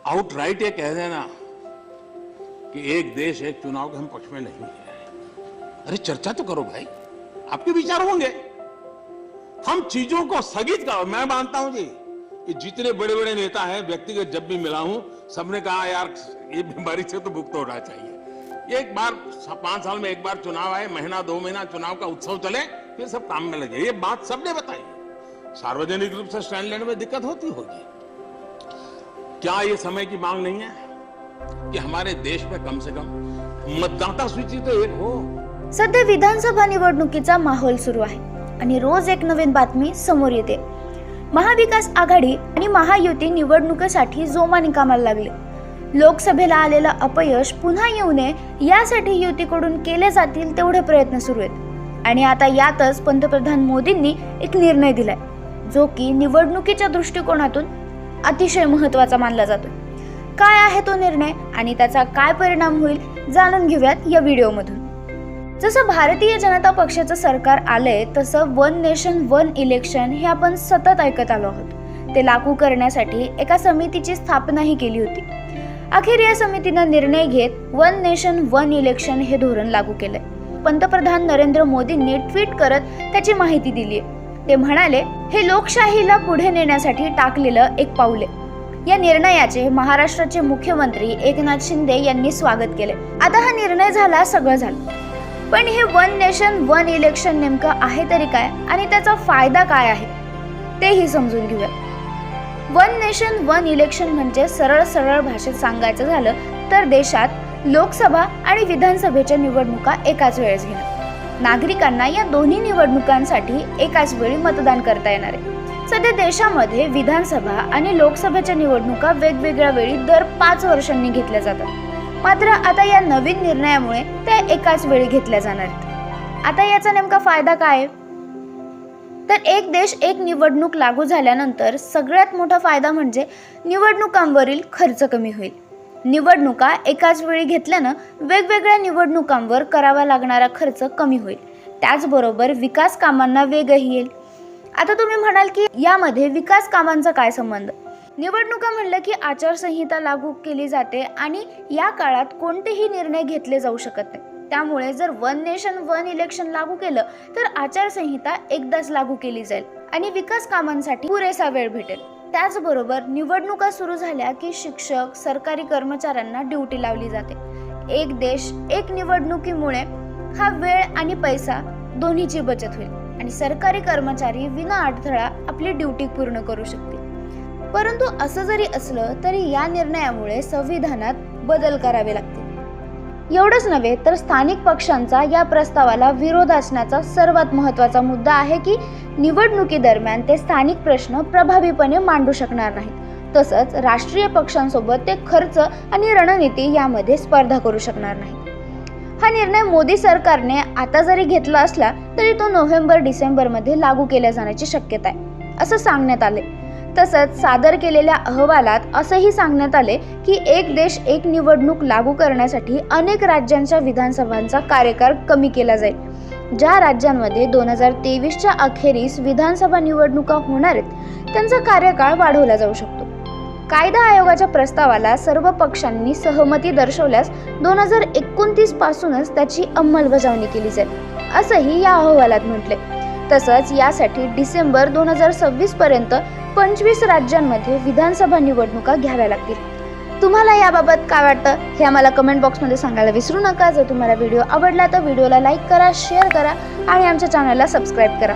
Outright ये कह देना कि एक देश एक चुनाव के हम पक्ष में नहीं है। अरे चर्चा तो करो भाई, आपके विचार होंगे। हम चीजों को स्थगित करो। मैं मानता हूं जी कि जितने बड़े बड़े नेता हैं, व्यक्तिगत जब भी मिला हूं, सबने कहा यार ये बीमारी से तो मुक्त होना चाहिए। एक बार 5 साल में एक बार चुनाव आए, महीना 2 महीना चुनाव का उत्सव चले, फिर सब काम में लगे। ये बात सबने बताई। सार्वजनिक रूप से स्टैंड लेने में दिक्कत होती होगी। क्या ये समय की मांग नहीं है कि हमारे देश में कम से कम मतदाता सूची तो एक हो? सध्या विधानसभा निवडणुकीचा माहोल सुरू आहे आणि रोज एक नवीन बातमी समोर येते। महाविकास आघाडी आणि महायुती निवडणुकीसाठी जोमाने कामाला लागले। लोकसभेला आलेलं अपयश पुन्हा येऊ नये यासाठी युतीकडून केले जातील तेवढे प्रयत्न सुरू आहेत। आणि आता यातच पंतप्रधान मोदींनी एक निर्णय दिलाय, जो की निवडणुकीच्या दृष्टिकोनातून अतिशय महत्त्वाचा मानला जातो। काय आहे तो निर्णय आणि त्याचा काय परिणाम होईल जाणून घेऊयात या व्हिडिओमधून। जसं भारतीय जनता पक्षाचं सरकार आलंय तसं वन नेशन वन इलेक्शन हे आपण सतत ऐकत आलो आहोत। ते लागू करण्यासाठी एका समितीची स्थापनाही केली होती। अखेर या समितीनं निर्णय घेत वन नेशन वन इलेक्शन हे धोरण लागू केलंय। पंतप्रधान नरेंद्र मोदींनी ट्विट करत त्याची माहिती दिली आहे। ते म्हणाले, हे लोकशाहीला पुढे नेण्यासाठी टाकलेलं एक पाऊल आहे। या निर्णयाचे महाराष्ट्राचे मुख्यमंत्री एकनाथ शिंदे यांनी स्वागत केले। आता हा निर्णय झाला, सगळं झालं, पण हे वन नेशन वन इलेक्शन नेमकं आहे तरी काय आणि त्याचा फायदा काय आहे तेही समजून घेऊया। वन नेशन वन इलेक्शन म्हणजे सरळ भाषेत सांगायचं झालं तर देशात लोकसभा आणि विधानसभेच्या निवडणुका एकाच वेळेस घेणं। नागरिकांना या दोन्ही निवडणुकांसाठी एकाच वेळी मतदान करता येणार आहे। सध्या देशामध्ये विधानसभा आणि लोकसभेच्या निवडणुका वेगवेगळ्या वेळी दर 5 वर्षांनी घेतल्या जातात। मात्र आता या नवीन निर्णयामुळे त्या एकाच वेळी घेतल्या जाणार आहेत। आता याचा नेमका फायदा काय आहे? तर एक देश एक निवडणूक लागू झाल्यानंतर सगळ्यात मोठा फायदा म्हणजे निवडणुकांवरील खर्च कमी होईल। निवडणुका एकाच वेळी घेतल्यानं वेगवेगळ्या निवडणुकांवर करावा लागणारा खर्च कमी होईल। त्याचबरोबर विकास कामांना वेगही येईल। आता तुम्ही म्हणाल की यामध्ये विकास कामांचा काय संबंध? निवडणुका म्हणलं की आचारसंहिता लागू केली जाते आणि या काळात कोणतेही निर्णय घेतले जाऊ शकत नाही। त्यामुळे जर वन नेशन वन इलेक्शन लागू केलं तर आचारसंहिता एकदाच लागू केली जाईल आणि विकास कामांसाठी पुरेसा वेळ भेटेल। त्याचबरोबर निवडणुका सुरू झाल्या की शिक्षक, सरकारी कर्मचाऱ्यांना ड्युटी लावली जाते। एक देश एक निवडणुकीमुळे हा वेळ आणि पैसा दोन्हीची बचत होईल आणि सरकारी कर्मचारी विना अडथळा आपली ड्युटी पूर्ण करू शकतील। परंतु असं जरी असलं तरी या निर्णयामुळे संविधानात बदल करावे लागतील। एवढंच नव्हे तर स्थानिक पक्षांचा या प्रस्तावाला विरोध असण्याचा सर्वात महत्त्वाचा मुद्दा आहे की निवडणुकीदरम्यान ते स्थानिक प्रश्न प्रभावीपणे मांडू शकणार नाहीत। तसंच राष्ट्रीय पक्षांसोबत ते खर्च आणि रणनीती यामध्ये स्पर्धा करू शकणार नाहीत। हा निर्णय मोदी सरकारने आता जरी घेतला असला तरी तो नोव्हेंबर-डिसेंबर मध्ये लागू केला जाण्याची शक्यता आहे असं सांगण्यात आले। तसंच सादर केलेल्या अहवालात असंही सांगण्यात आले की एक देश एक निवडणूक लागू करण्यासाठी अनेक राज्यांच्या विधानसभांचा कार्यकाळ कमी केला जाईल। ज्या राज्यांमध्ये 2023च्या अखेरीस विधानसभा निवडणुका होणार आहेत त्यांचा कार्यकाळ वाढवला जाऊ शकतो। कायदा आयोगाच्या प्रस्तावाला सर्व पक्षांनी सहमती दर्शवल्यास 2029 पासूनच त्याची अंमलबजावणी केली जाईल असंही या अहवालात म्हटले। तसंच यासाठी डिसेंबर 2026 पर्यंत 25 राज्यांमध्ये विधानसभा निवडणुका घ्याव्या लागतील। तुम्हाला याबाबत काय वाटतं हे आम्हाला कमेंट बॉक्समध्ये सांगायला विसरू नका। जर तुम्हाला व्हिडिओ आवडला तर व्हिडिओला लाईक करा, शेअर करा आणि आमच्या चॅनलला सबस्क्राईब करा।